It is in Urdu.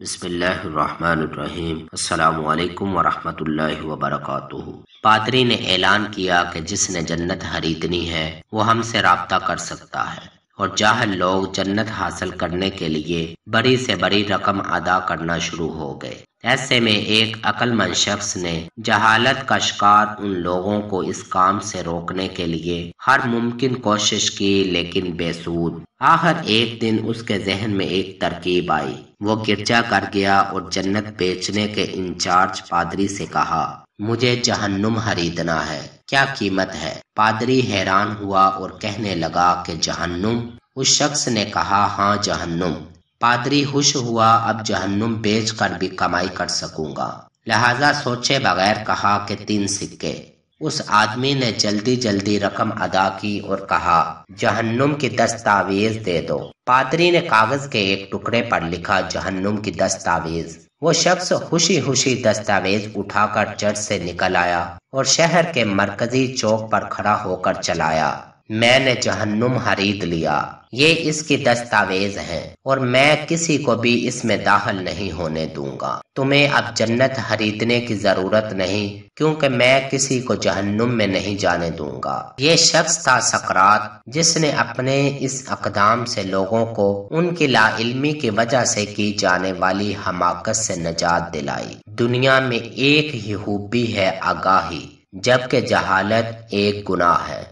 بسم اللہ الرحمن الرحیم۔ السلام علیکم ورحمۃ اللہ وبرکاتہ۔ پادری نے اعلان کیا کہ جس نے جنت خریدنی ہے وہ ہم سے رابطہ کر سکتا ہے، اور جاہل لوگ جنت حاصل کرنے کے لیے بڑی سے بڑی رقم ادا کرنا شروع ہو گئے۔ ایسے میں ایک عقل مند شخص نے جہالت کا شکار ان لوگوں کو اس کام سے روکنے کے لیے ہر ممکن کوشش کی، لیکن بے سود۔ آخر ایک دن اس کے ذہن میں ایک ترکیب آئی۔ وہ گرجا کر گیا اور جنت بیچنے کے انچارج پادری سے کہا، مجھے جہنم خریدنا ہے، کیا قیمت ہے؟ پادری حیران ہوا اور کہنے لگا کہ جہنم؟ اس شخص نے کہا، ہاں جہنم۔ پادری خوش ہوا، اب جہنم بیچ کر بھی کمائی کر سکوں گا، لہذا سوچے بغیر کہا کہ 3 سکے۔ اس آدمی نے جلدی جلدی رقم ادا کی اور کہا، جہنم کی دستاویز دے دو۔ پادری نے کاغذ کے ایک ٹکڑے پر لکھا، جہنم کی دستاویز۔ وہ شخص خوشی خوشی دستاویز اٹھا کر چرچ سے نکل آیا اور شہر کے مرکزی چوک پر کھڑا ہو کر چلایا، میں نے جہنم خرید لیا، یہ اس کی دستاویز ہے اور میں کسی کو بھی اس میں داخل نہیں ہونے دوں گا۔ تمہیں اب جنت خریدنے کی ضرورت نہیں، کیونکہ میں کسی کو جہنم میں نہیں جانے دوں گا۔ یہ شخص تھا سقراط، جس نے اپنے اس اقدام سے لوگوں کو ان کی لا علمی کی وجہ سے کی جانے والی حماقت سے نجات دلائی۔ دنیا میں ایک ہی خوبی ہے، آگاہی، جبکہ جہالت ایک گناہ ہے۔